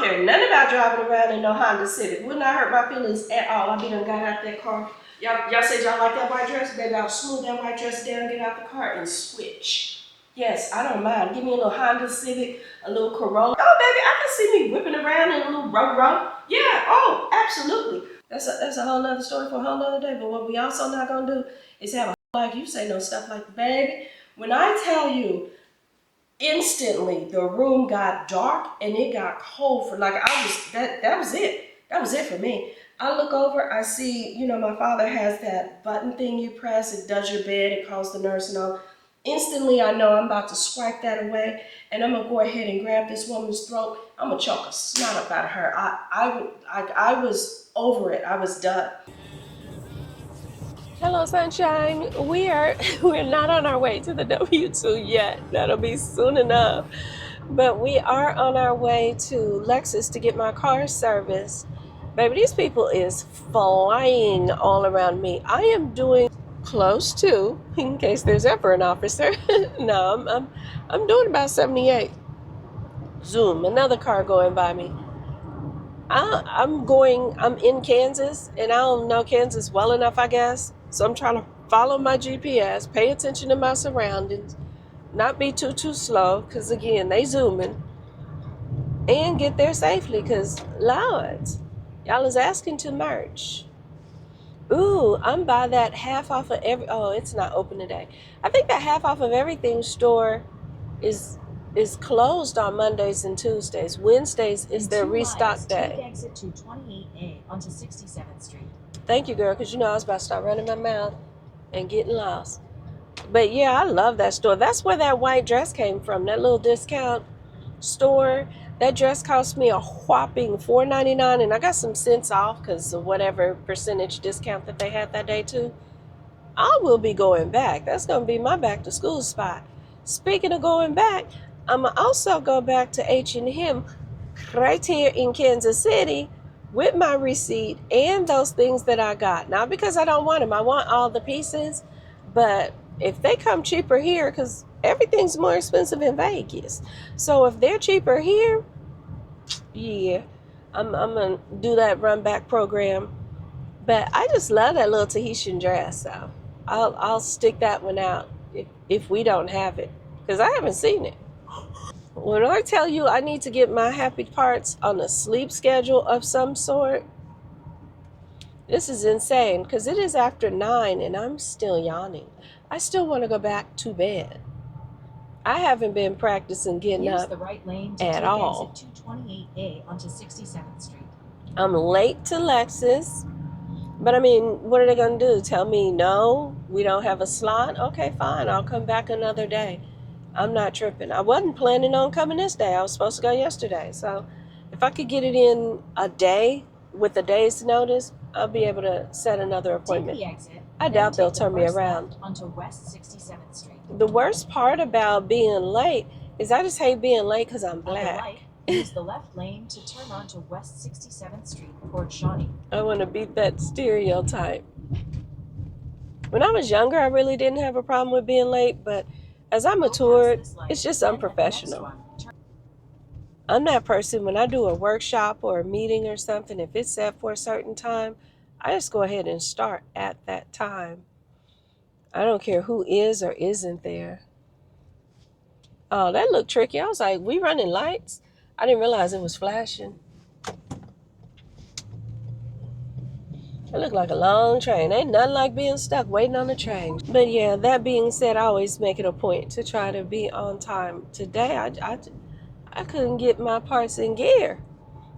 care nothing about driving around in no Honda Civic. Would not hurt my feelings at all. I be done got out that car. Y'all said y'all like that white dress? Baby, I'll smooth that white dress down, get out the car, and switch. Yes, I don't mind. Give me a little Honda Civic, a little Corolla. Oh, baby, I can see me whipping around in a little row. Yeah, oh, absolutely. That's a whole nother story for a whole nother day. But what we also not gonna do is have a like you say no stuff like that, baby. When I tell you, instantly the room got dark and it got cold for like I was that was it. That was it for me. I look over, I see, you know, my father has that button thing you press, it does your bed, it calls the nurse and all. Instantly I know I'm about to swipe that away and I'm gonna go ahead and grab this woman's throat. I'm gonna choke a snot up out of her. I was over it. I was done. Hello, sunshine. We're not on our way to the W2 yet. That'll be soon enough. But we are on our way to Lexus to get my car serviced. Baby, these people is flying all around me. I am doing close to, in case there's ever an officer. No, I'm doing about 78. Zoom, another car going by me. I'm in Kansas, and I don't know Kansas well enough, I guess. So I'm trying to follow my GPS, pay attention to my surroundings, not be too slow, because again, they zooming, and get there safely, because Lord, y'all is asking too much. Ooh, I'm by that half off of it's not open today. I think that half off of everything store is closed on Mondays and Tuesdays. Wednesdays is their restock day. Take exit 228A onto 67th Street. Thank you, girl, because you know I was about to start running my mouth and getting lost. But yeah, I love that store. That's where that white dress came from, that little discount store. That dress cost me a whopping $4.99, and I got some cents off because of whatever percentage discount that they had that day too. I will be going back. That's going to be my back to school spot. Speaking of going back, I'm going to also go back to H&M right here in Kansas City with my receipt and those things that I got. Not because I don't want them. I want all the pieces. But if they come cheaper here, because everything's more expensive in Vegas. So if they're cheaper here, yeah, I'm going to do that run back program. But I just love that little Tahitian dress. So I'll stick that one out if we don't have it, because I haven't seen it. When I tell you I need to get my happy parts on a sleep schedule of some sort, this is insane, because it is after 9 and I'm still yawning. I still want to go back to bed. I haven't been practicing getting up the right lane to at take all. Exit 228A onto 67th Street. I'm late to Lexus, but I mean, what are they going to do? Tell me, no, we don't have a slot? Okay, fine, I'll come back another day. I'm not tripping. I wasn't planning on coming this day. I was supposed to go yesterday. So if I could get it in a day with a day's notice, I'll be able to set another appointment. Take the exit, I doubt they'll turn me around. Onto West 67th Street. The worst part about being late is I just hate being late because I'm black. At the light, use the left lane to turn onto West 67th Street toward Shawnee. I want to beat that stereotype. When I was younger, I really didn't have a problem with being late, but as I matured, it's just unprofessional. I'm that person, when I do a workshop or a meeting or something, if it's set for a certain time, I just go ahead and start at that time. I don't care who is or isn't there. Oh, that looked tricky. I was like, we running lights? I didn't realize it was flashing. It looked like a long train. Ain't nothing like being stuck waiting on the train. But yeah, that being said, I always make it a point to try to be on time. Today, I couldn't get my parts in gear.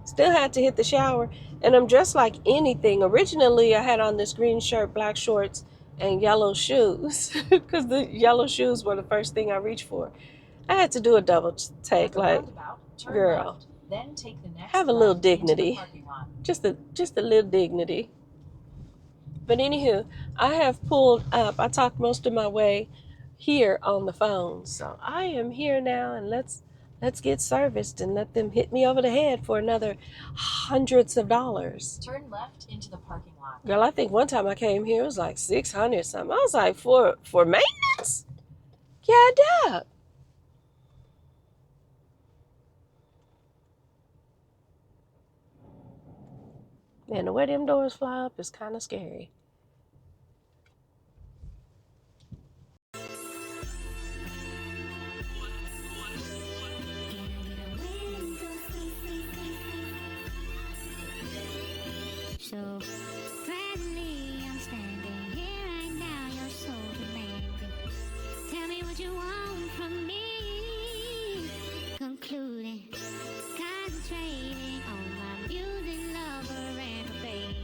Still had to hit the shower. And I'm dressed like anything. Originally, I had on this green shirt, black shorts, and yellow shoes. Because the yellow shoes were the first thing I reached for. I had to do a double take. Like, girl, left, then take the next have a little dignity. Just a little dignity. But anywho, I have pulled up. I talked most of my way here on the phone. So I am here now, and let's get serviced and let them hit me over the head for another hundreds of dollars. Turn left into the parking lot. Girl, I think one time I came here, it was like $600 something. I was like, for maintenance? Yeah, duh. And the way them doors fly up is kind of scary. So gladly I'm standing here right now, you're so demanding. Tell me what you want from me. Concluding, concentrating on my music lover and her baby.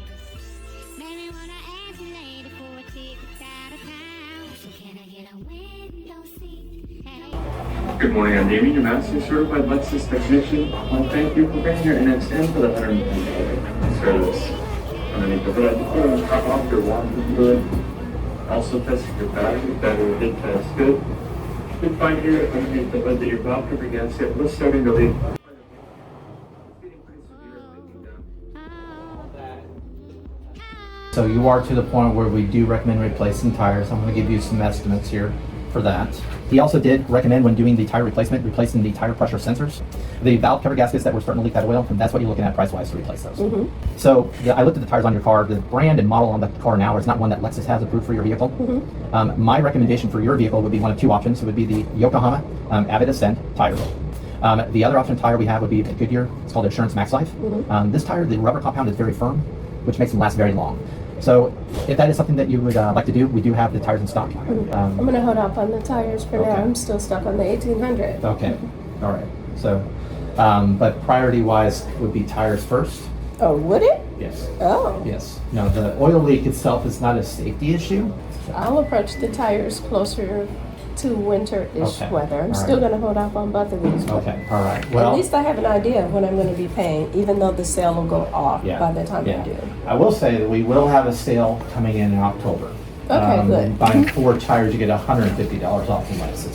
Made me wanna ask you later for a ticket out of town. So can I get a window seat? Hey. Good morning, I'm Damien, your Master Certified Lexus Technician. I want to thank you for bringing your NXN for the 110 service. Underneath the hood, you can top off your water fluid. Also testing your battery did test good. You can find here underneath the hood that your valve cover gasket was starting to leak. So you are to the point where we do recommend replacing tires. I'm going to give you some estimates here for that. He also did recommend when doing the tire replacement, replacing the tire pressure sensors. The valve cover gaskets that were starting to leak that oil, and that's what you're looking at price-wise to replace those. So I looked at the tires on your car. The brand and model on the car now is not one that Lexus has approved for your vehicle. My recommendation for your vehicle would be one of two options. It would be the Yokohama Avid Ascend tire. The other option tire we have would be a Goodyear. It's called Assurance Max Life. This tire, the rubber compound is very firm, which makes them last very long. So if that is something that you would like to do, we do have the tires in stock. I'm going to hold off on the tires for now. Okay. I'm still stuck on the 1800. Okay, all right. So, but priority-wise would be tires first. Oh, would it? Yes. Oh. Yes. No, the oil leak itself is not a safety issue. I'll approach the tires closer to winter-ish Okay. weather. I'm All still right. going to hold off on both of these. Okay, all right. Well, At least I have an idea of what I'm going to be paying, even though the sale will go off yeah, by the time yeah. I do. I will say that we will have a sale coming in October. Okay, good. Buying 4 tires, you get $150 off from Lexus.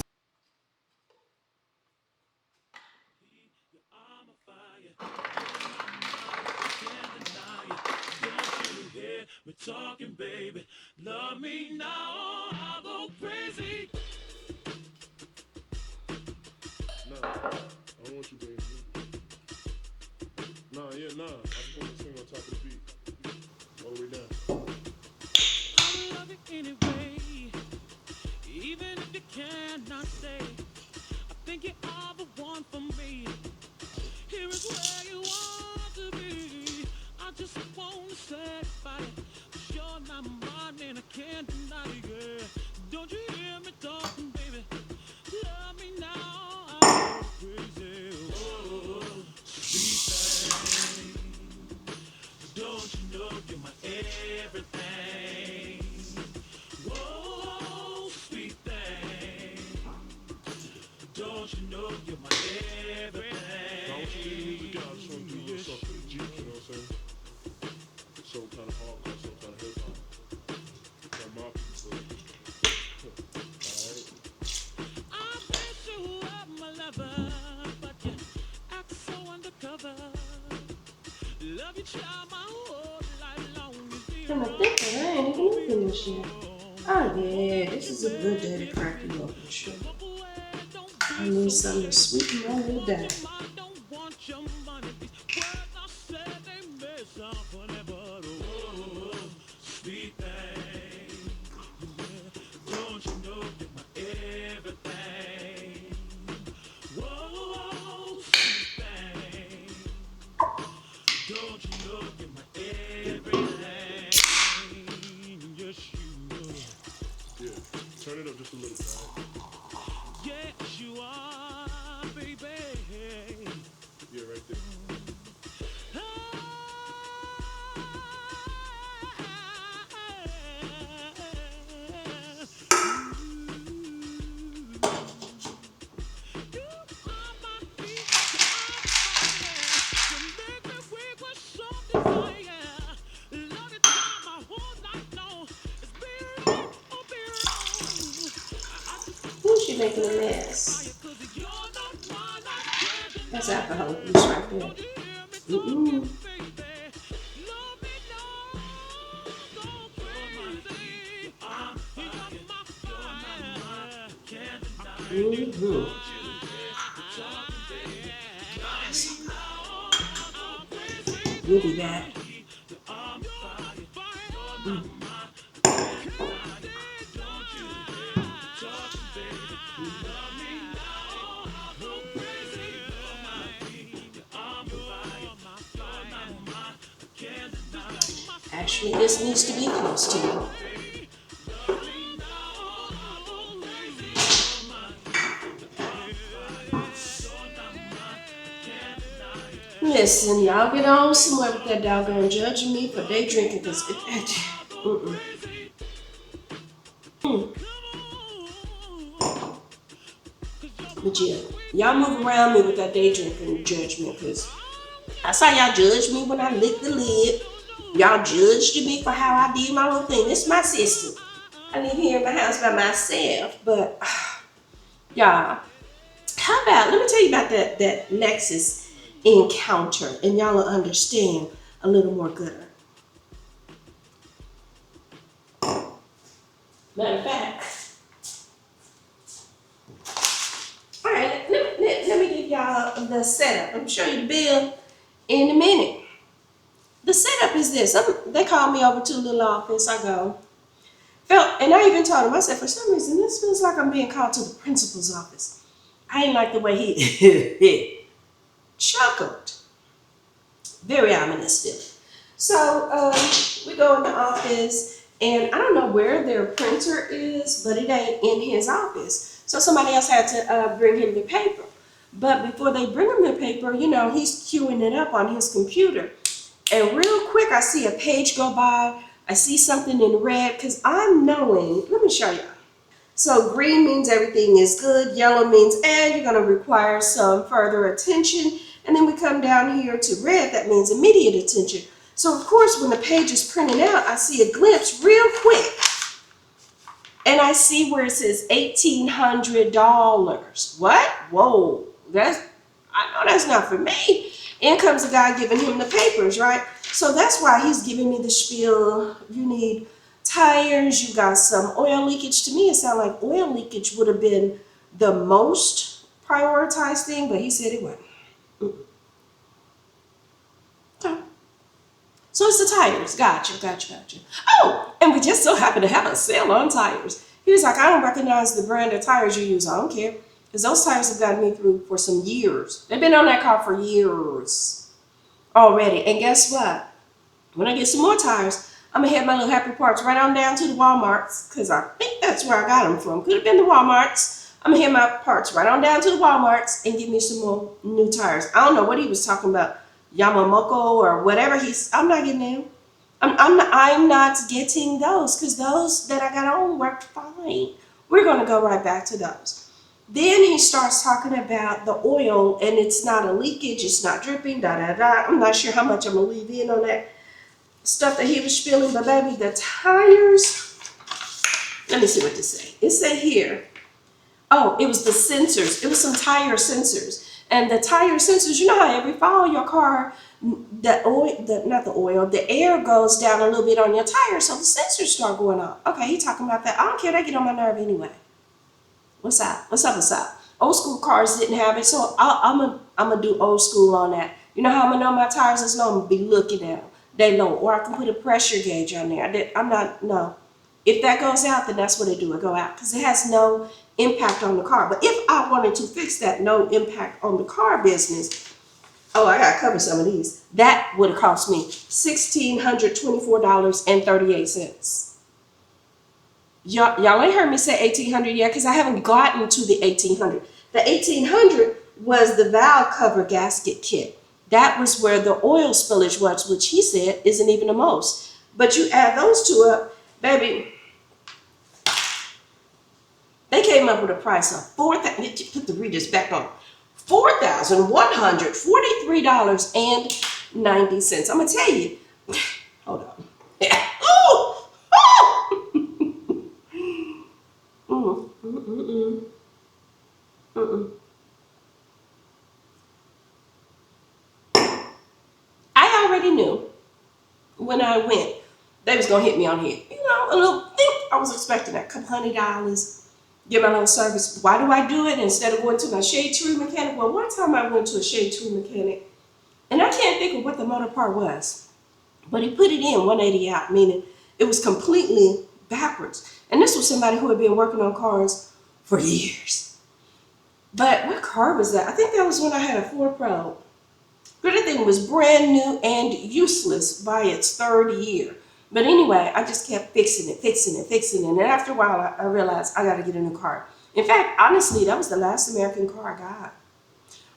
We're talking, baby. Love me now, I'll go crazy. Nah, I don't want you, baby. Nah, I just want to sing on top of the beat. All the way down. I love it anyway, even if you cannot say. I think you are the one for me. Here is where you want to be. I just want to satisfy you. 'Cause you're not mine and I can't deny it, yeah. Don't you hear me talking, baby? Love me now, I'm crazy. Oh, sweet thing. Don't you know you're my everything? Whoa, sweet thing. Don't you know you're my everything? Now, I want you to leave music out. I just want to do a little stuff for the Jeep, you know what I'm saying? So kind of hardcore, so kind of hip hop. Kind of my people. Alright. I bet you are my lover, but you act so undercover. Love you, child, my whole life long. And I think that I ain't even open this yet. Oh yeah, this is a good day to crack you open, sure. I need something to sweeten my little day. Don't want your money. These words I said, they may sound funny, but oh, sweet thing. Don't you know you're my everything? Whoa, sweet thing. Don't you know you're my everything? Yes, you are. Yeah, turn it up just a little bit. Yes, you are, baby. Yeah, right there. Who's she making a mess? That's alcohol abuse right there. Mm-mm. Mm-hmm. We'll be back. Actually, this needs to be close to you. Listen, y'all get on somewhere with that doggone judging me for day drinking because mm-mm. But yeah, y'all move around me with that day drinking judgment because I saw y'all judge me when I licked the lid. Y'all judged me for how I did my little thing. It's my system. I live here in my house by myself, but y'all, how about, let me tell you about that Lexus encounter and y'all will understand a little more gooder. Matter of fact, all right, let me give y'all the setup. I'm show you the bill in a minute. The setup is this. They called me over to the little office. I go. And I even told him, I said, for some reason, this feels like I'm being called to the principal's office. I didn't like the way he chuckled. Very ominous still. So we go in the office, and I don't know where their printer is, but it ain't in his office. So somebody else had to bring him the paper. But before they bring him the paper, you know, he's queuing it up on his computer. And real quick, I see a page go by. I see something in red because I'm knowing. Let me show you. So green means everything is good. Yellow means, and you're going to require some further attention. And then we come down here to red. That means immediate attention. So, of course, when the page is printing out, I see a glimpse real quick. And I see where it says $1,800. What? Whoa. I know that's not for me. In comes the guy giving him the papers, right? So that's why he's giving me the spiel. You need tires, you got some oil leakage. To me, it sounded like oil leakage would have been the most prioritized thing, but he said it wasn't. Okay. So it's the tires. Gotcha. Oh, and we just so happen to have a sale on tires. He was like, I don't recognize the brand of tires you use. I don't care. Because those tires have gotten me through for some years. They've been on that car for years already. And guess what? When I get some more tires, I'm going to head my little happy parts right on down to the Walmarts. Because I think that's where I got them from. Could have been the Walmarts. I'm going to head my parts right on down to the Walmarts and get me some more new tires. I don't know what he was talking about. Yamamoto or whatever I'm not getting them. I'm not getting those because those that I got on worked fine. We're going to go right back to those. Then he starts talking about the oil and it's not a leakage, it's not dripping, I'm not sure how much I'm going to leave in on that stuff that he was spilling, but baby, the tires, let me see what this say. It said here, oh, it was the sensors. It was some tire sensors. And the tire sensors, you know how every fall your car, the air goes down a little bit on your tire, so the sensors start going off. Okay, he talking about that. I don't care, they get on my nerve anyway. What's up? Old school cars didn't have it, so I'm gonna do old school on that. You know how I'm gonna know my tires is low? I'm gonna be looking at them. They low, or I can put a pressure gauge on there. No. If that goes out, then that's what it do. It go out because it has no impact on the car. But if I wanted to fix that no impact on the car business, oh, I gotta cover some of these. That would have cost me $1,624.38. Y'all ain't heard me say 1,800 yet because I haven't gotten to the 1,800. The 1,800 was the valve cover gasket kit. That was where the oil spillage was, which he said isn't even the most. But you add those two up, baby, they came up with a price of $4,000. Put the readers back on. $4,143.90. I'm gonna tell you. Hold on. Oh! I already knew when I went they was gonna hit me on here. You know, a little thing. I was expecting that couple $100, get my little service. Why do I do it instead of going to my shade tree mechanic? Well, one time I went to a shade tree mechanic, and I can't think of what the motor part was, but he put it in 180 out, meaning It was completely backwards. And this was somebody who had been working on cars for years. But what car was that? I think that was when I had a Ford Pro. But the thing was brand new and useless by its third year. But anyway, I just kept fixing it, fixing it, fixing it. And after a while, I realized I got to get a new car. In fact, honestly, that was the last American car I got.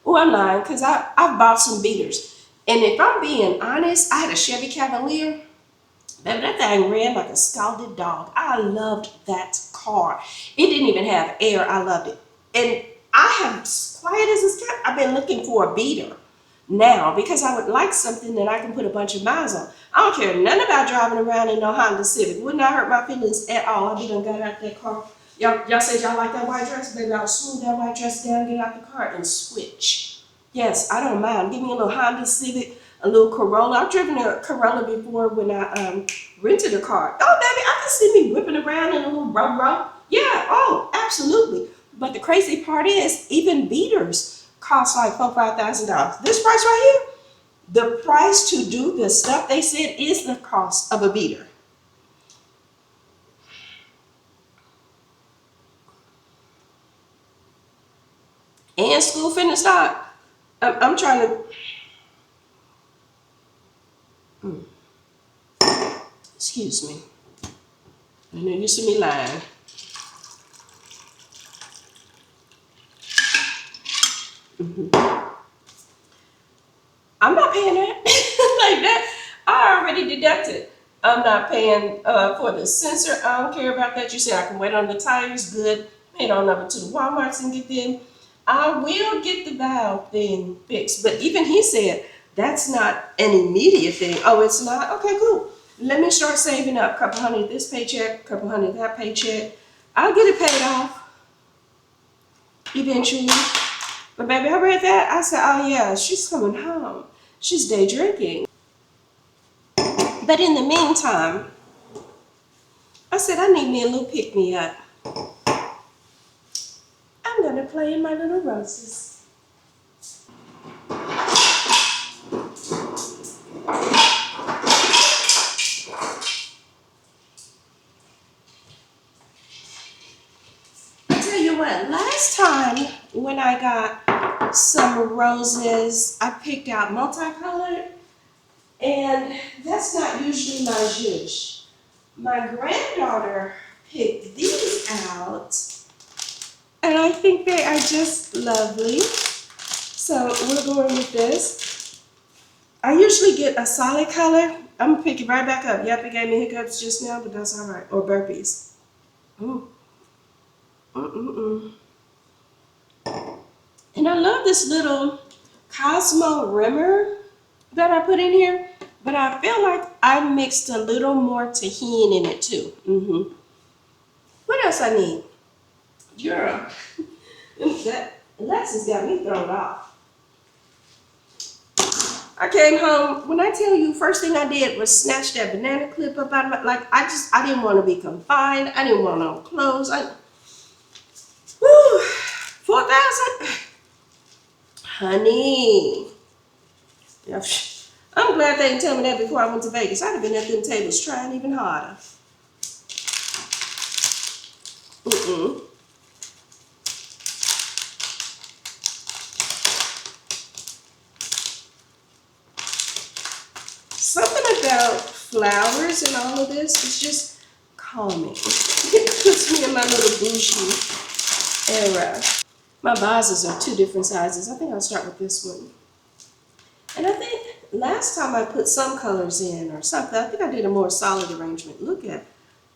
Oh, I'm lying because I've bought some beaters. And if I'm being honest, I had a Chevy Cavalier. Baby, that thing ran like a scalded dog. I loved that car. It didn't even have air. I loved it. And I have, quiet as it's kept, I've been looking for a beater now because I would like something that I can put a bunch of miles on. I don't care nothing about driving around in no Honda Civic. Would not hurt my feelings at all. I be done got out that car. Y'all said y'all like that white dress? Baby, I'll smooth that white dress down, get out the car, and switch. Yes, I don't mind. Give me a little Honda Civic, a little Corolla. I've driven a Corolla before when I rented a car. Oh, baby, I can see me whipping around in a little row. Yeah, oh, absolutely. But the crazy part is, even beaters cost like $4,000-$5,000. This price right here, the price to do the stuff they said is the cost of a beater. And school finna start. I'm trying to. Excuse me. I know you see me lying. I'm not paying that like that. I already deducted. I'm not paying for the sensor. I don't care about that. You said I can wait on the tires. Good. Head on over to the Walmarts and get them. I will get the valve thing fixed. But even he said that's not an immediate thing. Oh, it's not? Okay, cool. Let me start saving up. Couple hundred this paycheck, couple hundred that paycheck. I'll get it paid off eventually. But baby, I read that. I said, oh yeah, she's coming home. She's day drinking. But in the meantime, I said, I need me a little pick-me-up. I'm going to play in my little roses. I tell you what, last time when I got some roses, I picked out multicolored. And that's not usually my zhuzh. My granddaughter picked these out. And I think they are just lovely. So we're going with this. I usually get a solid color. I'm gonna pick it right back up. Yep, it gave me hiccups just now, but that's all right. Or burpees. Ooh. And I love this little Cosmo rimmer that I put in here, but I feel like I mixed a little more tahini in it too. What else I need? Girl, that Lexus got me thrown off. I came home, when I tell you, first thing I did was snatch that banana clip up out of my, like, I didn't want to be confined. I didn't want no clothes. Whew, 4,000? Honey. I'm glad they didn't tell me that before I went to Vegas. I'd have been at them tables trying even harder. Something about flowers and all of this is just calming. It puts me in my little bougie era. My vases are two different sizes. I think I'll start with this one. And I think last time I put some colors in or something, I think I did a more solid arrangement. Look at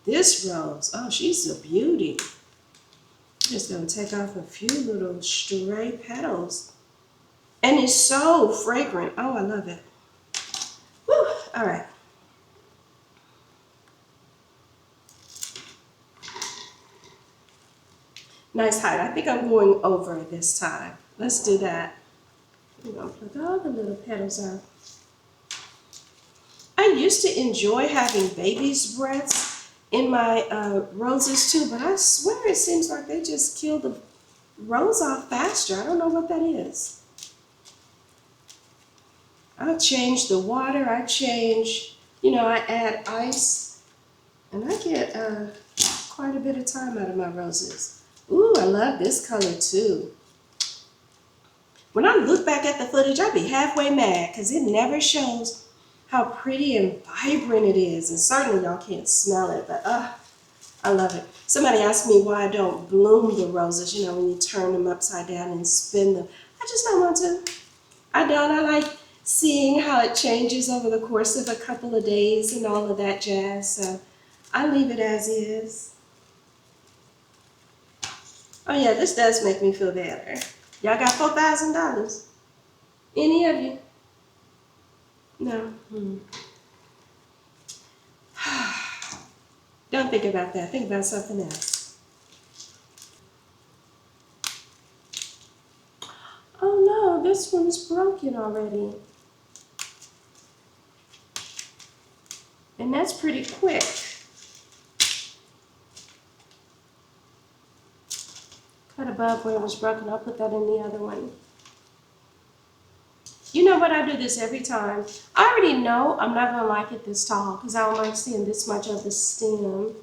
this rose. Oh, she's a beauty. I'm just going to take off a few little stray petals. And it's so fragrant. Oh, I love it. Whew. All right. Nice height. I think I'm going over this time. Let's do that. We're going to pluck all the little petals out. I used to enjoy having baby's breaths in my roses too, but I swear it seems like they just kill the rose off faster. I don't know what that is. I change the water. I change, I add ice And I get quite a bit of time out of my roses. Ooh, I love this color too. When I look back at the footage, I'd be halfway mad because it never shows how pretty and vibrant it is. And certainly y'all can't smell it, but I love it. Somebody asked me why I don't bloom the roses, you know, when you turn them upside down and spin them. I just don't want to. I don't. I like seeing how it changes over the course of a couple of days and all of that jazz. So I leave it as is. Oh yeah, this does make me feel better. Y'all got $4,000? Any of you? No. Don't think about that. Think about something else. Oh no, this one's broken already. And that's pretty quick. Cut above where it was broken. I'll put that in the other one. You know what? I do this every time. I already know I'm not going to like it this tall because I don't like seeing this much of the stem.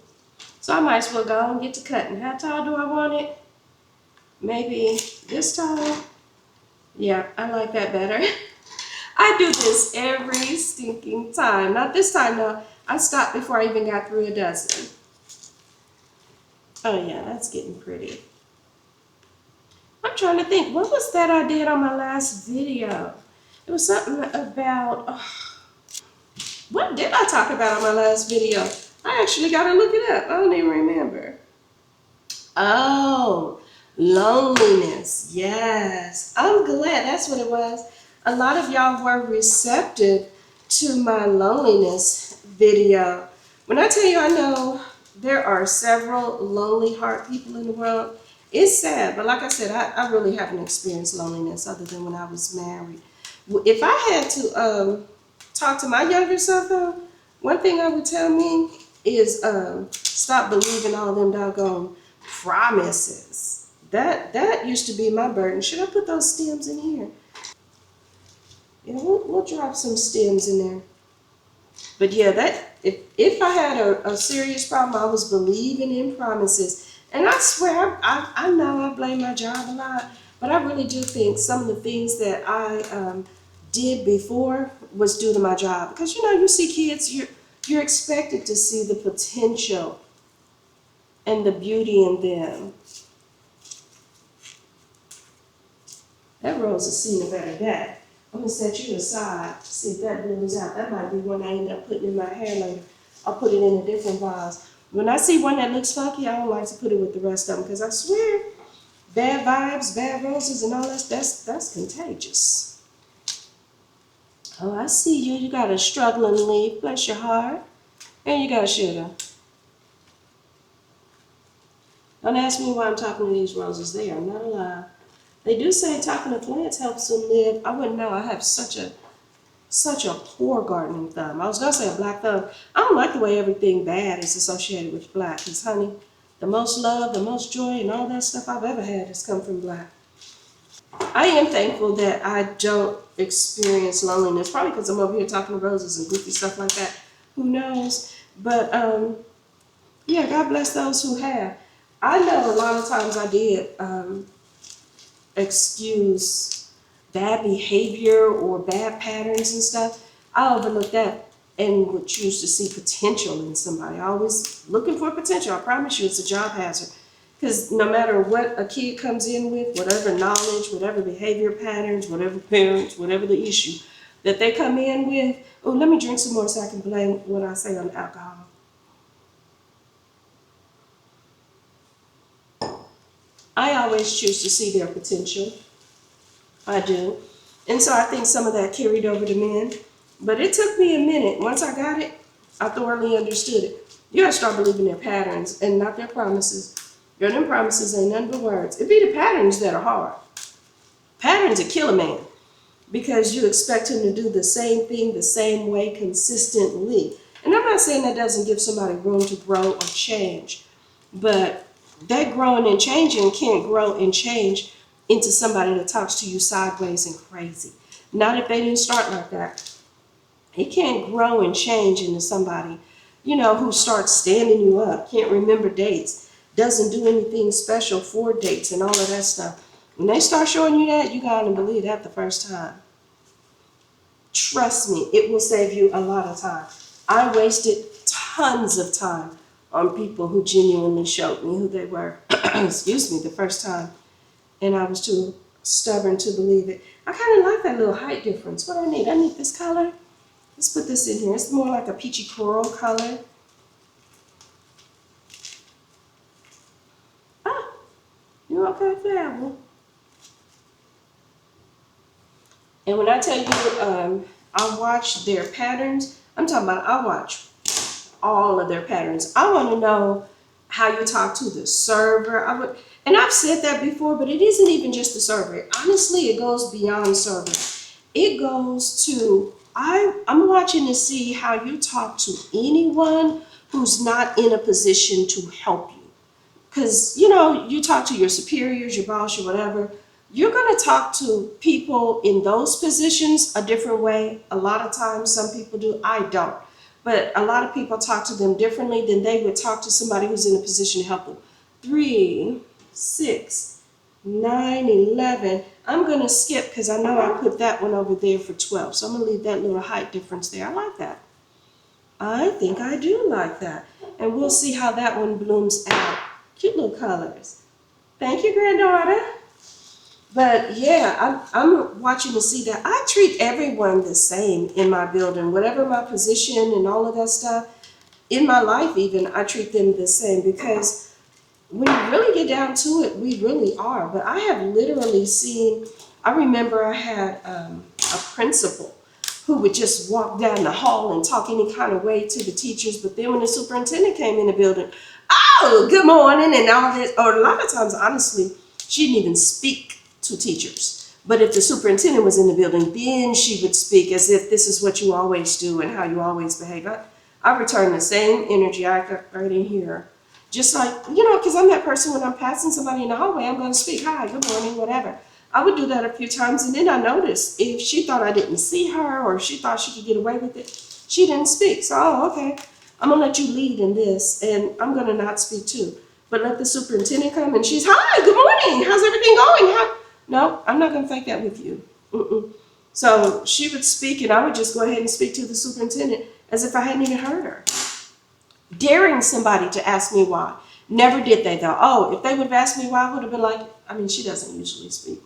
So I might as well go and get to cutting. How tall do I want it? Maybe this tall? Yeah, I like that better. I do this every stinking time. Not this time, though. I stopped before I even got through a dozen. Oh yeah, that's getting pretty. I'm trying to think, what was that I did on my last video? It was something about, what did I talk about on my last video? I actually got to look it up. I don't even remember. Oh, loneliness. Yes. I'm glad that's what it was. A lot of y'all were receptive to my loneliness video. When I tell you I know there are several lonely heart people in the world, it's sad. But like I said, I really haven't experienced loneliness other than when I was married. If I had to talk to my younger self though, one thing I would tell me is stop believing all them doggone promises. That used to be my burden. Should I put those stems in here? Yeah, we'll drop some stems in there. But yeah, that if I had a serious problem, I was believing in promises. And I swear, I know I blame my job a lot, but I really do think some of the things that I did before was due to my job. Because you know, you see kids, you're expected to see the potential and the beauty in them. That rose has seen a better day. I'm gonna set you aside, see if that blooms out. That might be one I end up putting in my hair later. I'll put it in a different vase. When I see one that looks funky, I don't like to put it with the rest of them because I swear, bad vibes, bad roses, and all that's contagious. Oh, I see you. You got a struggling leaf. Bless your heart. And you got a sugar. Don't ask me why I'm talking to these roses. They are not alive. They do say talking to plants helps them live. I wouldn't know. I have such a poor gardening thumb. I was gonna say a black thumb. I don't like the way everything bad is associated with black. Because honey, the most love, the most joy, and all that stuff I've ever had has come from black. I am thankful that I don't experience loneliness. Probably because I'm over here talking to roses and goofy stuff like that. Who knows? But yeah, God bless those who have. I know a lot of times I did excuse bad behavior or bad patterns and stuff. I overlook that and would choose to see potential in somebody. Always looking for potential. I promise you it's a job hazard. Because no matter what a kid comes in with, whatever knowledge, whatever behavior patterns, whatever parents, whatever the issue that they come in with, oh, let me drink some more so I can blame what I say on alcohol. I always choose to see their potential. I do. And so I think some of that carried over to men. But it took me a minute. Once I got it, I thoroughly understood it. You gotta start believing their patterns and not their promises. Girl, them promises ain't nothing but words. It be the patterns that are hard. Patterns that kill a man because you expect him to do the same thing the same way consistently. And I'm not saying that doesn't give somebody room to grow or change, but that growing and changing can't grow and change into somebody that talks to you sideways and crazy. Not if they didn't start like that. It can't grow and change into somebody who starts standing you up, can't remember dates, doesn't do anything special for dates and all of that stuff. When they start showing you that, you gotta believe that the first time. Trust me, it will save you a lot of time. I wasted tons of time on people who genuinely showed me who they were, excuse me, the first time, and I was too stubborn to believe it. I kind of like that little height difference. What do I need? I need this color. Let's put this in here. It's more like a peachy coral color. Ah, you okay, Flavor? And when I tell you, I watch their patterns, I'm talking about I watch all of their patterns. I want to know how you talk to the server. And I've said that before, but it isn't even just the server. Honestly, it goes beyond server. It goes to I'm watching to see how you talk to anyone who's not in a position to help you. Because, you talk to your superiors, your boss, your whatever, you're going to talk to people in those positions a different way. A lot of times, some people do, I don't. But a lot of people talk to them differently than they would talk to somebody who's in a position to help them. 3, 6, 9, 11. I'm going to skip because I know I put that one over there for 12. So I'm going to leave that little height difference there. I like that. I think I do like that. And we'll see how that one blooms out. Cute little colors. Thank you, granddaughter. But yeah, I'm watching to see that. I treat everyone the same in my building, whatever my position and all of that stuff. In my life even, I treat them the same because when you really get down to it, we really are. But I have literally seen, I remember I had a principal who would just walk down the hall and talk any kind of way to the teachers. But then when the superintendent came in the building, oh, good morning and all this. Or a lot of times, honestly, she didn't even speak to teachers. But if the superintendent was in the building, then she would speak as if this is what you always do and how you always behave. I return the same energy I got right in here. Just like, because I'm that person when I'm passing somebody in the hallway, I'm going to speak, hi, good morning, whatever. I would do that a few times, and then I noticed if she thought I didn't see her or she thought she could get away with it, she didn't speak. So, okay, I'm going to let you lead in this, and I'm going to not speak too. But let the superintendent come, and she's, hi, good morning, how's everything going? No, I'm not going to fake that with you. So she would speak, and I would just go ahead and speak to the superintendent as if I hadn't even heard her. Daring somebody to ask me why. Never did they, though. Oh, if they would have asked me why, I would have been like, she doesn't usually speak.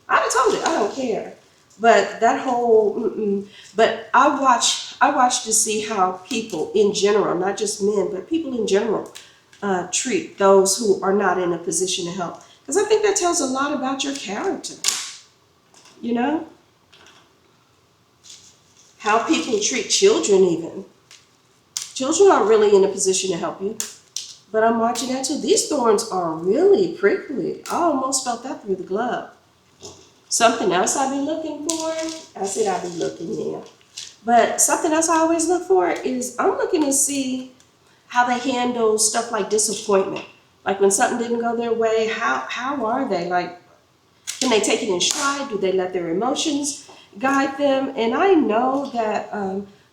I'd have told it, I don't care. But that whole, but I watch to see how people in general, not just men, but people in general, treat those who are not in a position to help. Because I think that tells a lot about your character, How people treat children even. Children aren't really in a position to help you. But I'm watching that too. These thorns are really prickly. I almost felt that through the glove. Something else I've been looking for, I said I've been looking, yeah. But something else I always look for is I'm looking to see how they handle stuff like disappointment. Like when something didn't go their way, how are they? Like, can they take it in stride? Do they let their emotions guide them? And I know that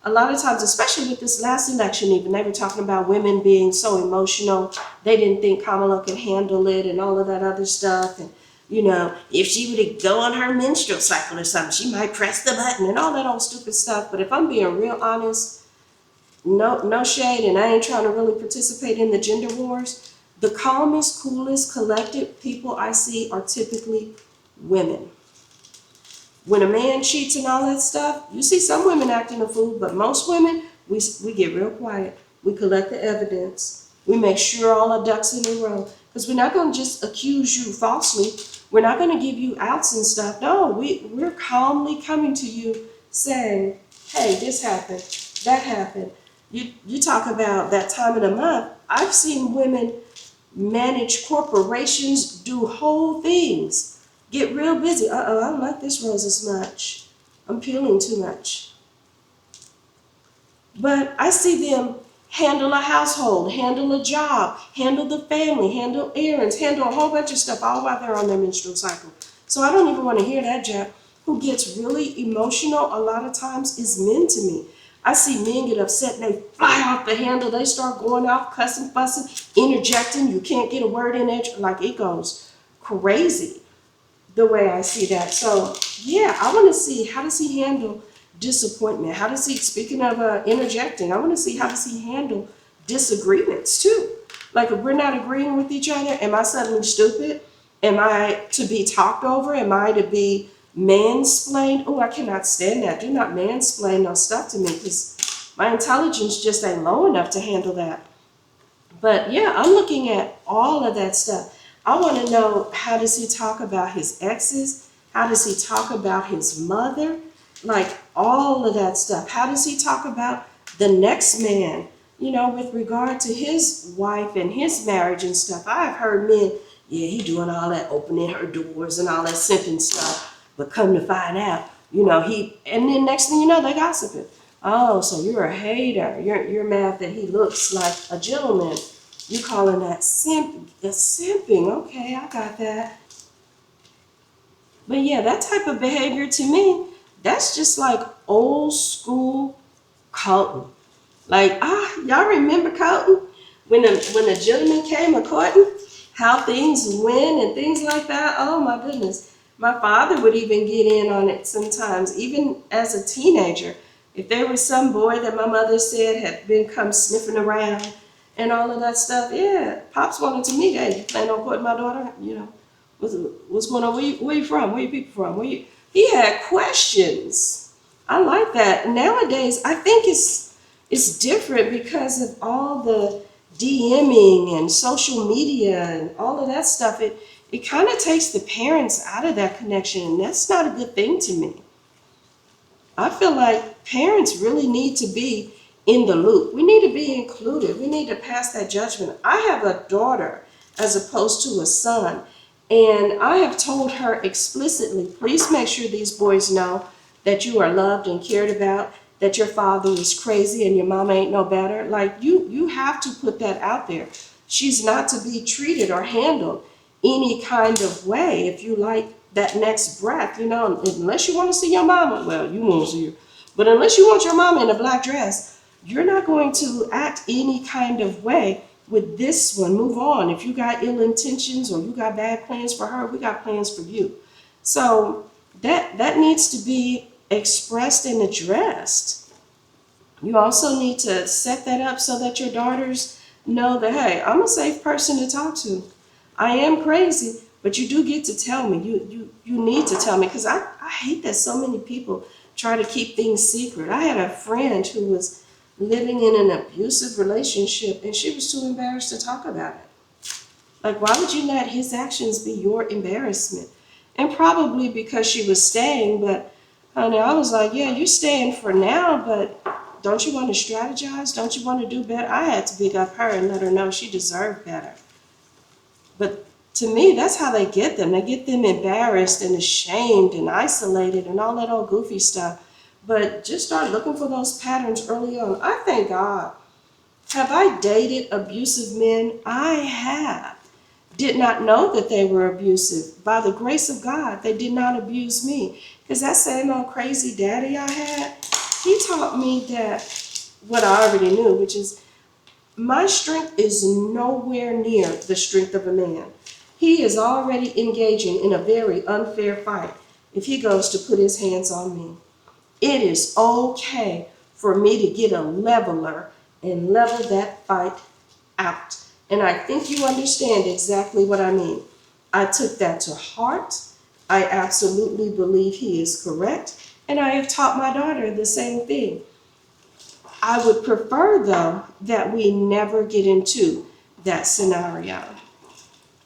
a lot of times, especially with this last election even, they were talking about women being so emotional. They didn't think Kamala could handle it and all of that other stuff. And, if she were to go on her menstrual cycle or something, she might press the button and all that old stupid stuff. But if I'm being real honest, no shade, and I ain't trying to really participate in the gender wars, the calmest, coolest, collected people I see are typically women. When a man cheats and all that stuff, you see some women acting a fool, but most women, we get real quiet. We collect the evidence. We make sure all our ducks in a row. Because we're not going to just accuse you falsely. We're not going to give you outs and stuff. No, we're calmly coming to you saying, hey, this happened, that happened. You talk about that time of the month. I've seen women manage corporations, do whole things, get real busy. I don't like this rose as much. I'm peeling too much. But I see them handle a household, handle a job, handle the family, handle errands, handle a whole bunch of stuff all while they're on their menstrual cycle. So I don't even want to hear that, Jack. Who gets really emotional a lot of times is men to me. I see men get upset and they fly off the handle. They start going off, cussing, fussing, interjecting. You can't get a word in there. Like it goes crazy the way I see that. So yeah, I want to see, how does he handle disappointment? How does he, speaking of interjecting, I want to see, how does he handle disagreements too? Like if we're not agreeing with each other, am I suddenly stupid? Am I to be talked over? Am I to be mansplained? Oh, I cannot stand that. Do not mansplain no stuff to me, because my intelligence just ain't low enough to handle that. But yeah, I'm looking at all of that stuff. I want to know, how does he talk about his exes? How does he talk about his mother? Like all of that stuff. How does he talk about the next man, with regard to his wife and his marriage and stuff? I've heard men, yeah, he doing all that, opening her doors and all that simping stuff. But come to find out, and then next thing you know, they gossiping. Oh, so you're a hater. You're mad that he looks like a gentleman. You calling that simping. Okay, I got that. But yeah, that type of behavior to me, that's just like old school courting. Like, y'all remember courting? When the gentleman came a courting, how things went and things like that. Oh my goodness. My father would even get in on it sometimes, even as a teenager. If there was some boy that my mother said had been come sniffing around and all of that stuff, yeah, Pops wanted to meet. Hey, you plan on courting my daughter? What's going on? Where you from? Where you people from? He had questions. I like that. Nowadays, I think it's different because of all the DMing and social media and all of that stuff. It kind of takes the parents out of that connection, and that's not a good thing to me. I feel like parents really need to be in the loop. We need to be included. We need to pass that judgment. I have a daughter as opposed to a son, and I have told her explicitly, please make sure these boys know that you are loved and cared about, that your father is crazy and your mama ain't no better. Like you have to put that out there. She's not to be treated or handled any kind of way. If you like that next breath, unless you want to see your mama, well, you won't see her. But unless you want your mama in a black dress, you're not going to act any kind of way with this one. Move on. If you got ill intentions or you got bad plans for her, we got plans for you. So that needs to be expressed and addressed. You also need to set that up so that your daughters know that, hey, I'm a safe person to talk to. I am crazy, but you do get to tell me. You need to tell me, because I hate that so many people try to keep things secret. I had a friend who was living in an abusive relationship, and she was too embarrassed to talk about it. Like, why would you let his actions be your embarrassment? And probably because she was staying, but honey, I was like, yeah, you're staying for now, but don't you want to strategize? Don't you want to do better? I had to big up her and let her know she deserved better. But to me, that's how they get them. They get them embarrassed and ashamed and isolated and all that old goofy stuff. But just start looking for those patterns early on. I thank God. Have I dated abusive men? I have. Did not know that they were abusive. By the grace of God, they did not abuse me. Because that same old crazy daddy I had, he taught me that what I already knew, which is my strength is nowhere near the strength of a man. He is already engaging in a very unfair fight if he goes to put his hands on me. It is okay for me to get a leveler and level that fight out. And I think you understand exactly what I mean. I took that to heart. I absolutely believe he is correct. And I have taught my daughter the same thing. I would prefer, though, that we never get into that scenario.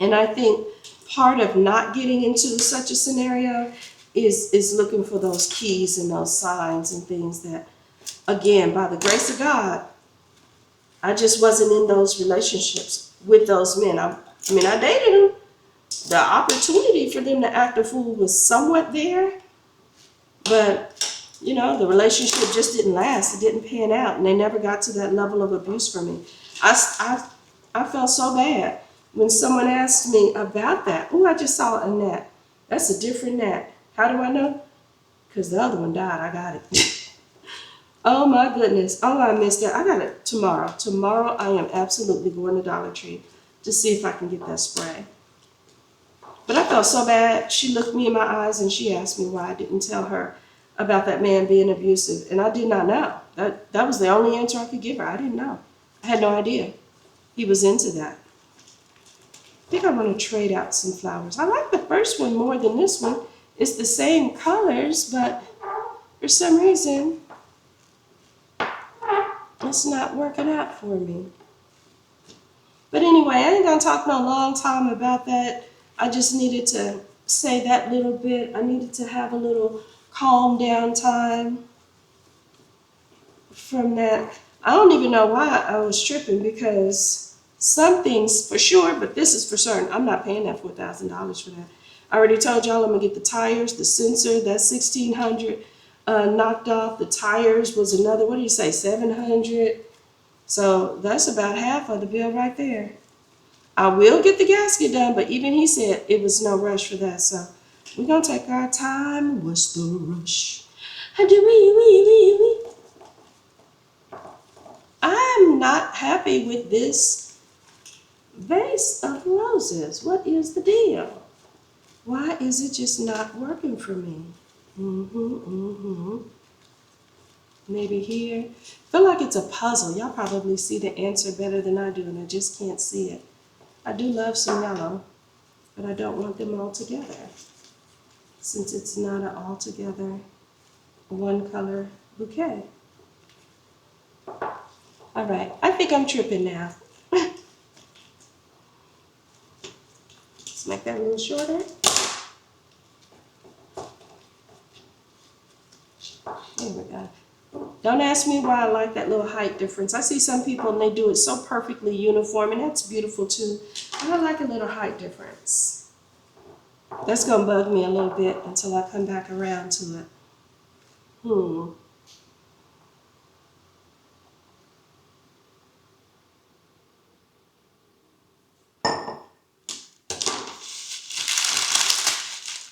And I think part of not getting into such a scenario is looking for those keys and those signs and things that, again, by the grace of God, I just wasn't in those relationships with those men. I dated them. The opportunity for them to act a fool was somewhat there, but the relationship just didn't last. It didn't pan out, and they never got to that level of abuse for me. I felt so bad when someone asked me about that. Oh, I just saw a gnat. That's a different gnat. How do I know? Because the other one died. I got it. Oh my goodness. Oh, I missed that. I got it tomorrow. Tomorrow I am absolutely going to Dollar Tree to see if I can get that spray. But I felt so bad. She looked me in my eyes and she asked me why I didn't tell her about that man being abusive. And I did not know. That was the only answer I could give her. I didn't know. I had no idea he was into that. I think I want to trade out some flowers. I like the first one more than this one. It's the same colors, but for some reason, it's not working out for me. But anyway, I ain't gonna talk no long time about that. I just needed to say that little bit. I needed to have a little calm down time from that. I don't even know why I was tripping because some things for sure, but this is for certain. I'm not paying that $4,000 for that. I already told y'all I'm gonna get the tires, the sensor, that's 1,600 knocked off. The tires was another, what do you say, 700? So that's about half of the bill right there. I will get the gasket done, but even he said it was no rush for that. So we're gonna take our time. What's the rush? I'm not happy with this vase of roses. What is the deal? Why is it just not working for me? Maybe here. I feel like it's a puzzle. Y'all probably see the answer better than I do, and I just can't see it. I do love some yellow, but I don't want them all together since it's not an all together one color bouquet. All right, I think I'm tripping now. Let's make that a little shorter. There we go. Don't ask me why I like that little height difference. I see some people and they do it so perfectly uniform, and that's beautiful too. But I like a little height difference. That's gonna bug me a little bit until I come back around to it.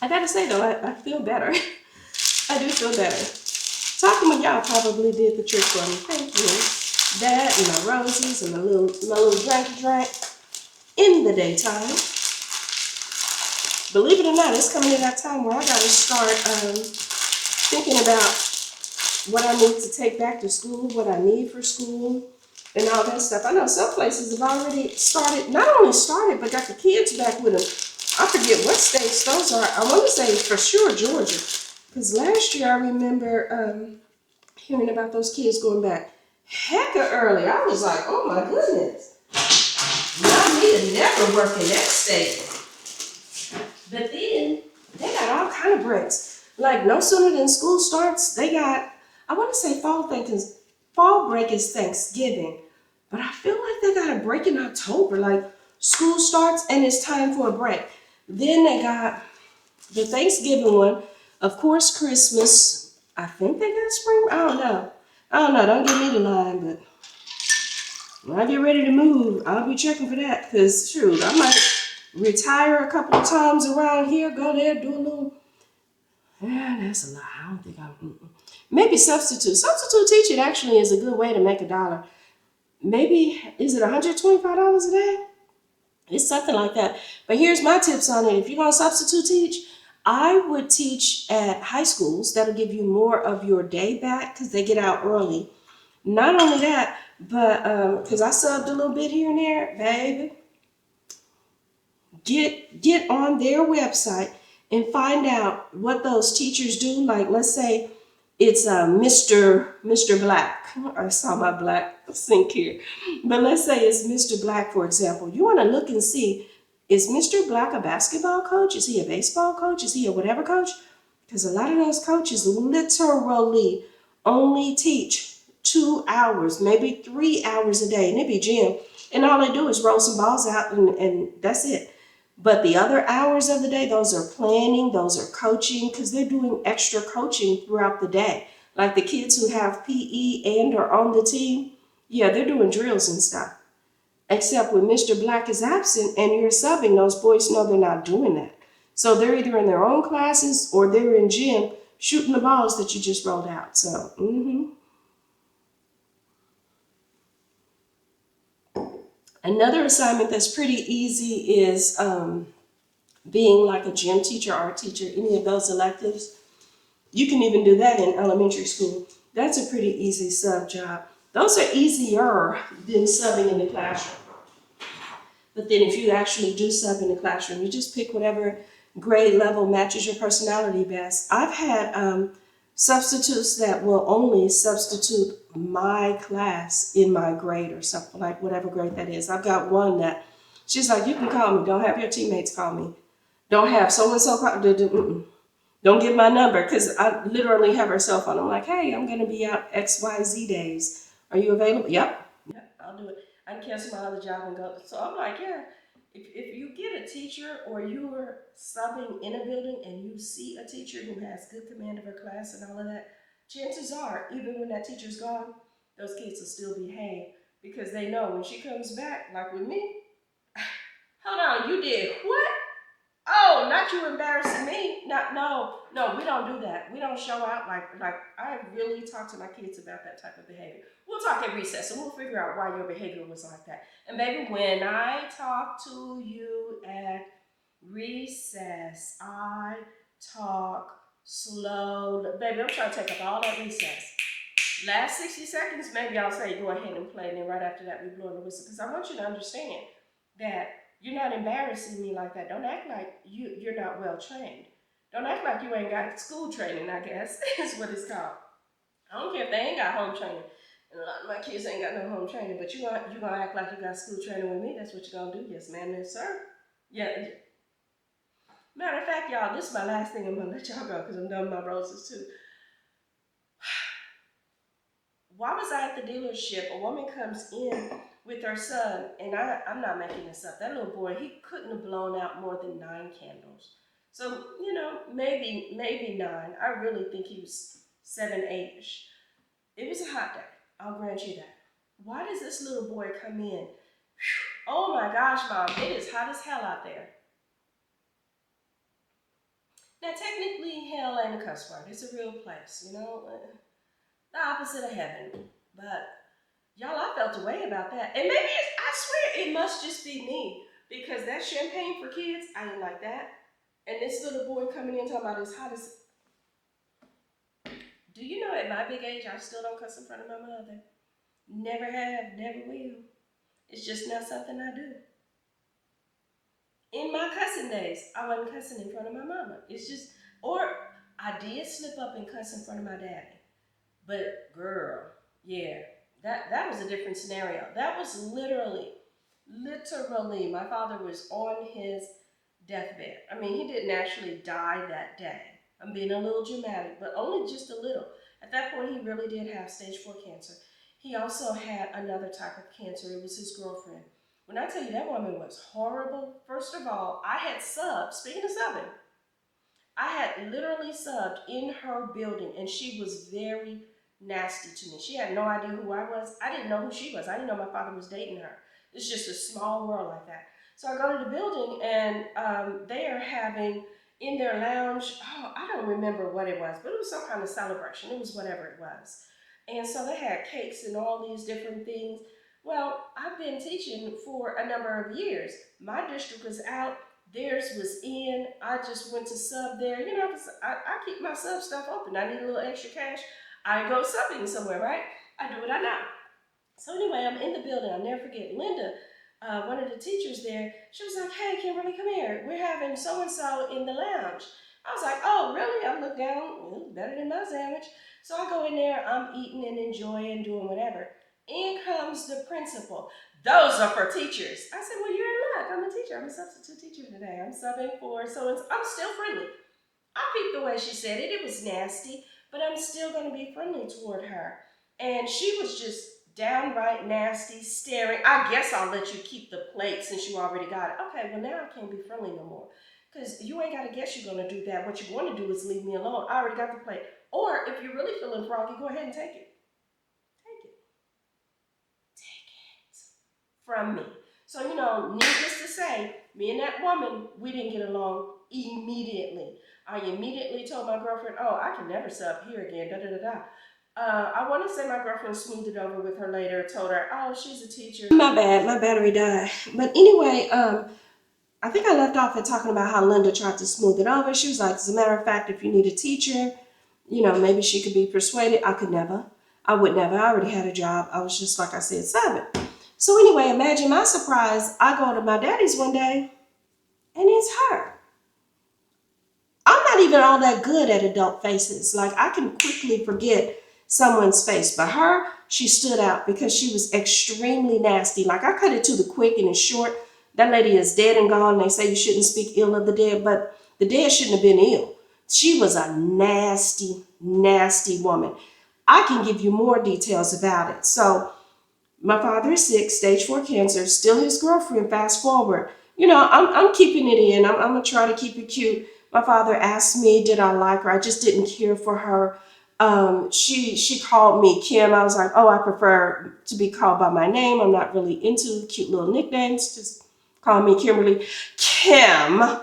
I gotta say though, I feel better. I do feel better. Talking with y'all probably did the trick for me. Thank you. That and my roses and my little drink in the daytime. Believe it or not, it's coming to that time where I gotta start thinking about what I need to take back to school, what I need for school, and all that stuff. I know some places have already started, not only started, but got the kids back with them. I forget what states those are. I want to say for sure Georgia, because last year I remember hearing about those kids going back hecka early. I was like, oh my goodness, y'all need to never work in that state. But then they got all kind of breaks. Like no sooner than school starts, they got, I want to say fall break is Thanksgiving, but I feel like they got a break in October. Like school starts and it's time for a break. Then they got the Thanksgiving one, of course, Christmas. I think they got spring. I don't know. Don't give me the line, but when I get ready to move, I'll be checking for that. Cause shoot, I might retire a couple of times around here, go there, do a little. Yeah, that's a lot. I don't think maybe substitute. Substitute teaching actually is a good way to make $1. Maybe is it $125 a day? It's something like that. But here's my tips on it. If you're gonna substitute teach, I would teach at high schools. That'll give you more of your day back because they get out early. Not only that, but because I subbed a little bit here and there, baby. Get on their website and find out what those teachers do. Like let's say it's Mr. Black. I saw my black sink here. But let's say it's Mr. Black, for example. You want to look and see, is Mr. Black a basketball coach? Is he a baseball coach? Is he a whatever coach? Because a lot of those coaches literally only teach 2 hours, maybe 3 hours a day. And it be gym. And all they do is roll some balls out and that's it. But the other hours of the day, those are planning, those are coaching, because they're doing extra coaching throughout the day. Like the kids who have PE and are on the team, yeah, they're doing drills and stuff. Except when Mr. Black is absent and you're subbing, those boys know they're not doing that. So they're either in their own classes or they're in gym shooting the balls that you just rolled out. So, Another assignment that's pretty easy is being like a gym teacher, art teacher, any of those electives. You can even do that in elementary school. That's a pretty easy sub job. Those are easier than subbing in the classroom. But then if you actually do sub in the classroom, you just pick whatever grade level matches your personality best. I've had substitutes that will only substitute my class in my grade or something, like whatever grade that is. I've got one that she's like, you can call me. Don't have your teammates call me. Don't have so-and-so call. Don't give my number, because I literally have her cell phone. I'm like, hey, I'm going to be out XYZ days. Are you available? Yep. Yep, I'll do it. I can cancel my other job and go. So I'm like, yeah, if you get a teacher or you are subbing in a building and you see a teacher who has good command of her class and all of that, chances are, even when that teacher's gone, those kids will still behave because they know when she comes back, like with me, hold on, you did what? Oh, not you embarrassing me. No, we don't do that. We don't show out like I really talk to my kids about that type of behavior. We'll talk at recess and we'll figure out why your behavior was like that. And baby, when I talk to you at recess, I talk slow. Baby, I'm trying to take up all that recess. Last 60 seconds, maybe I'll say go ahead and play, and then right after that we blow the whistle. Because I want you to understand that you're not embarrassing me like that. Don't act like you're not well trained. Don't act like you ain't got school training, I guess, is what it's called. I don't care if they ain't got home training. And a lot of my kids ain't got no home training, but you gonna act like you got school training with me. That's what you're gonna do. Yes, ma'am, yes, sir. Yeah. Matter of fact, y'all, this is my last thing. I'm gonna let y'all go because I'm done with my roses too. Why was I at the dealership? A woman comes in with her son, and I'm not making this up. That little boy, he couldn't have blown out more than 9 candles. So, maybe 9. I really think he was 7, 8-ish. It was a hot day. I'll grant you that. Why does this little boy come in? Oh my gosh, Mom, it is hot as hell out there. Now, technically, hell ain't a cuss word. It's a real place, the opposite of heaven. But y'all, I felt a way about that. And maybe I swear it must just be me. Because that champagne for kids, I didn't like that. And this little boy coming in talking about his hottest. Do you know at my big age, I still don't cuss in front of my mother? Never have, never will. It's just not something I do. In my cussing days, I wasn't cussing in front of my mama. It's just, or I did slip up and cuss in front of my daddy. But girl, yeah, that was a different scenario. That was literally, my father was on his deathbed. I mean, he didn't actually die that day. I'm being a little dramatic, but only just a little. At that point, he really did have stage 4 cancer. He also had another type of cancer. It was his girlfriend. When I tell you that woman was horrible, first of all, I had subbed, speaking of subbing, I had literally subbed in her building, and she was very nasty to me. She had no idea who I was. I didn't know who she was. I didn't know my father was dating her. It's just a small world like that. So I go to the building, and they are having in their lounge, oh, I don't remember what it was, but it was some kind of celebration. It was whatever it was. And so they had cakes and all these different things. Well, I've been teaching for a number of years. My district was out. Theirs was in. I just went to sub there, because I keep my sub stuff open. I need a little extra cash. I go subbing somewhere, right? I do what I know. So anyway, I'm in the building. I'll never forget. Linda, one of the teachers there, she was like, hey, Kimberly, come here. We're having so-and-so in the lounge. I was like, oh, really? I look down. Well, better than my sandwich. So I go in there. I'm eating and enjoying, doing whatever. In comes the principal. Those are for teachers. I said, well, you're in luck. I'm a teacher. I'm a substitute teacher today. I'm subbing for so-and-so. I'm still friendly. I peeped the way she said it. It was nasty, but I'm still going to be friendly toward her. And she was just downright nasty, staring. I guess I'll let you keep the plate since you already got it. Okay, well, now I can't be friendly no more. Because you ain't got to guess you're going to do that. What you're going to do is leave me alone. I already got the plate. Or if you're really feeling froggy, go ahead and take it. Take it. Take it from me. So, needless to say, me and that woman, we didn't get along immediately. I immediately told my girlfriend, oh, I can never sub here again, da da da da. I want to say my girlfriend smoothed it over with her later. Told her, "Oh, she's a teacher." My bad. My battery died. But anyway, I think I left off at talking about how Linda tried to smooth it over. She was like, "As a matter of fact, if you need a teacher, maybe she could be persuaded." I could never. I would never. I already had a job. I was just like I said, 7. So anyway, imagine my surprise. I go to my daddy's one day, and it's her. I'm not even all that good at adult faces. Like, I can quickly forget someone's face, but her, she stood out because she was extremely nasty. Like, I cut it to the quick and it's short. That lady is dead and gone. They say you shouldn't speak ill of the dead, but the dead shouldn't have been ill. She was a nasty, nasty woman. I can give you more details about it. So my father is sick, stage 4 cancer, still his girlfriend, fast forward. I'm keeping it in. I'm going to try to keep it cute. My father asked me, did I like her? I just didn't care for her. She called me Kim. I was like, oh, I prefer to be called by my name. I'm not really into cute little nicknames. Just call me Kimberly. Kim.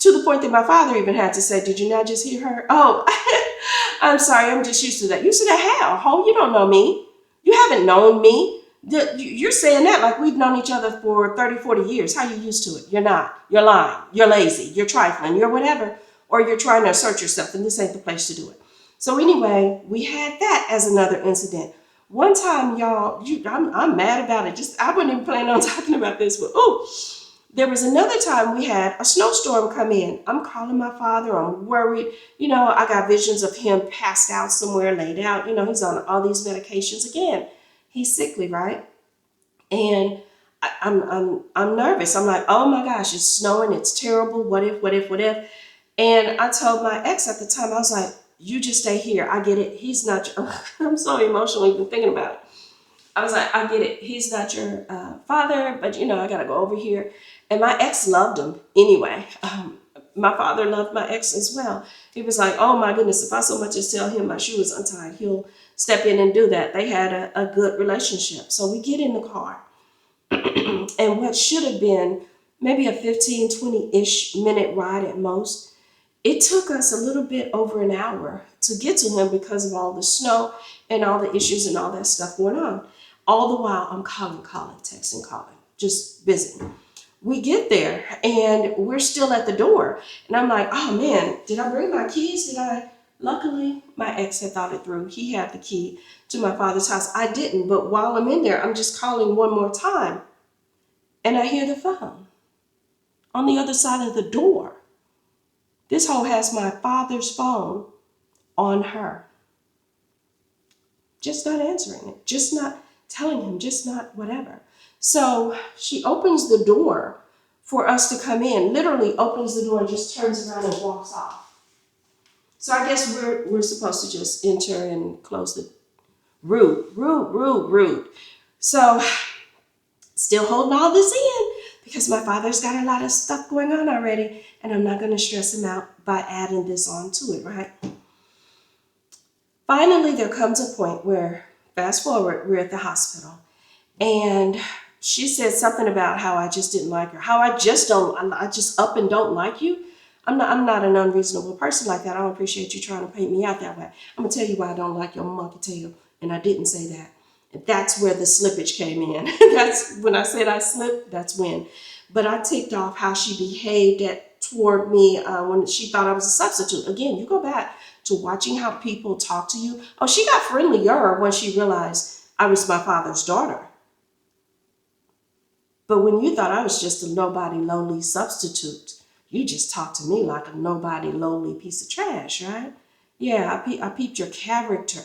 To the point that my father even had to say, did you not just hear her? Oh, I'm sorry, I'm just used to that. You said, hell, ho, you don't know me. You haven't known me. You're saying that like we've known each other for 30, 40 years. How are you used to it? You're not. You're lying. You're lazy. You're trifling. You're whatever. Or you're trying to assert yourself, and this ain't the place to do it. So anyway, we had that as another incident. One time, y'all, I'm mad about it. I wasn't even planning on talking about this, but there was another time we had a snowstorm come in. I'm calling my father. I'm worried. I got visions of him passed out somewhere, laid out. He's on all these medications again. He's sickly, right? And I'm nervous. I'm like, oh my gosh, it's snowing. It's terrible. What if, what if, what if? And I told my ex at the time, I was like, you just stay here. I get it. He's not. I'm so emotional even thinking about it. I was like, I get it. He's not your father, but I got to go over here. And my ex loved him anyway. My father loved my ex as well. He was like, oh my goodness, if I so much as tell him my shoe is untied, he'll step in and do that. They had a good relationship. So we get in the car. And what should have been maybe a 15, 20-ish minute ride at most, it took us a little bit over an hour to get to him because of all the snow and all the issues and all that stuff going on. All the while, I'm calling, texting, calling, just busy. We get there and we're still at the door. And I'm like, oh man, did I bring my keys? Luckily, my ex had thought it through. He had the key to my father's house. I didn't, but while I'm in there, I'm just calling one more time. And I hear the phone on the other side of the door. This hoe has my father's phone on her. Just not answering it, just not telling him, just not whatever. So she opens the door for us to come in, literally opens the door and just turns around and walks off. So I guess we're supposed to just enter and close the rude. So still holding all this in because my father's got a lot of stuff going on already, and I'm not going to stress him out by adding this on to it, right? Finally, there comes a point where, fast forward, we're at the hospital, and she said something about how I just didn't like her, how I just up and don't like you. I'm not an unreasonable person like that. I don't appreciate you trying to paint me out that way. I'm gonna tell you why I don't like your monkey tail, and I didn't say that. And that's where the slippage came in. That's when I said I slipped. That's when. But I ticked off how she behaved toward me when she thought I was a substitute. Again, you go back to watching how people talk to you. Oh, she got friendlier when she realized I was my father's daughter. But when you thought I was just a nobody, lowly substitute, you just talked to me like a nobody, lowly piece of trash, right? Yeah, I peeped your character.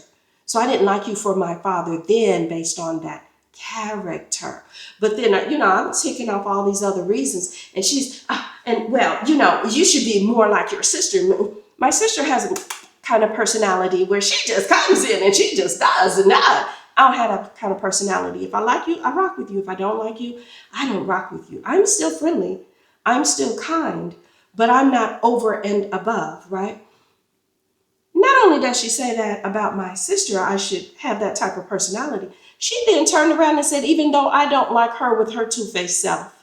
So I didn't like you for my father then based on that character. But then, I'm ticking off all these other reasons. And she's, you should be more like your sister. My sister has a kind of personality where she just comes in and she just does. And I don't have that kind of personality. If I like you, I rock with you. If I don't like you, I don't rock with you. I'm still friendly. I'm still kind, but I'm not over and above, right? Not only does she say that about my sister, I should have that type of personality, she then turned around and said, even though I don't like her with her two-faced self.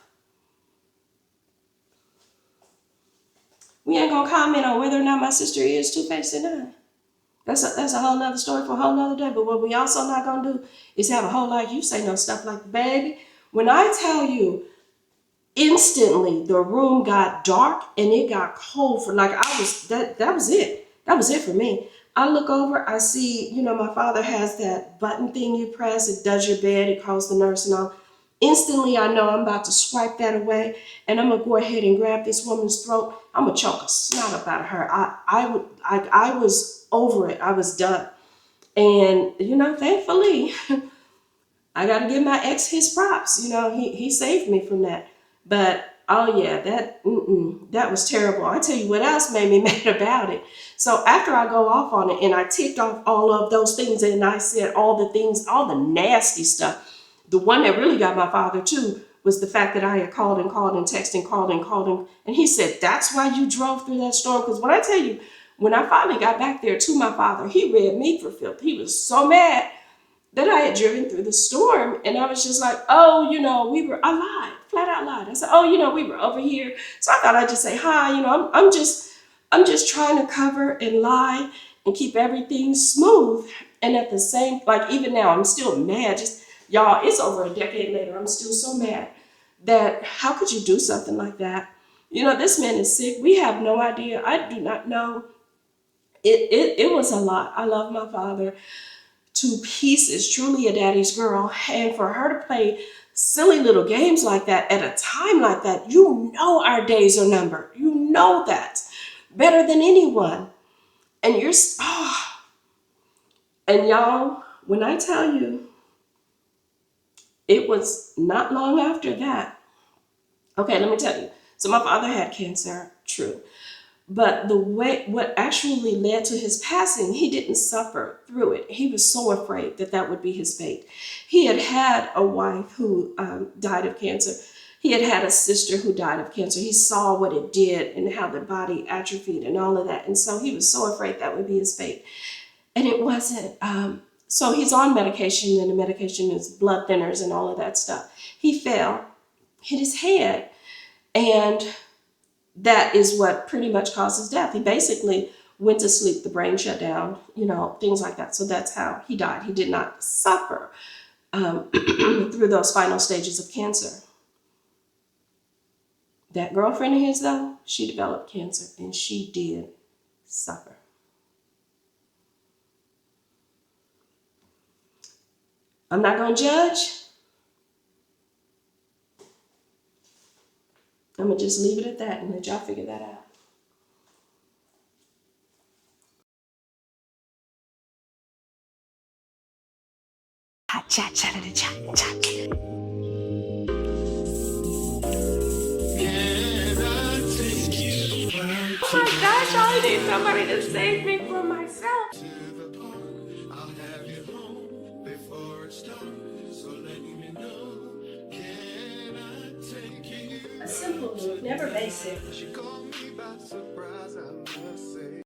We ain't gonna comment on whether or not my sister is two-faced or not. That's a whole nother story for a whole nother day. But what we also not gonna do is have a whole lot of you say no stuff like, baby, when I tell you instantly the room got dark and it got cold for like I was that was it. That was it for me. I look over, I see, my father has that button thing you press, it does your bed, it calls the nurse and all. Instantly I know I'm about to swipe that away and I'm gonna go ahead and grab this woman's throat. I'm gonna choke a snot up out of her. I was over it. I was done. And thankfully I got to give my ex his props. He saved me from that. But oh yeah, that was terrible. I tell you what else made me mad about it. So after I go off on it and I ticked off all of those things and I said all the things, all the nasty stuff. The one that really got my father too was the fact that I had called and called and texted and called and he said, "That's why you drove through that storm." Because when I tell you, when I finally got back there to my father, he read me for filth. He was so mad that I had driven through the storm, and I was just like, "Oh, I lied, flat out lied." I said, "Oh, we were over here." So I thought I'd just say hi. I'm just trying to cover and lie and keep everything smooth. And at the same, like even now, I'm still mad. Just y'all, it's over a decade later. I'm still so mad that how could you do something like that? This man is sick. We have no idea. I do not know. It was a lot. I love my father to pieces, truly a daddy's girl. And for her to play silly little games like that at a time like that, our days are numbered. You know that better than anyone. And and y'all, when I tell you, it was not long after that. Okay, let me tell you. So my father had cancer, true. But what actually led to his passing, he didn't suffer through it. He was so afraid that that would be his fate. He had had a wife who died of cancer. He had had a sister who died of cancer. He saw what it did and how the body atrophied and all of that. And so he was so afraid that would be his fate. And it wasn't. So he's on medication, and the medication is blood thinners and all of that stuff. He fell, hit his head, and that is what pretty much caused his death. He basically went to sleep, the brain shut down, things like that. So that's how he died. He did not suffer through those final stages of cancer. That girlfriend of his, though, she developed cancer and she did suffer. I'm not going to judge. I'm going to just leave it at that and let y'all figure that out. Hot chat, chat, chat, chat. Oh my gosh, I need somebody to save me from myself. A simple move, never basic.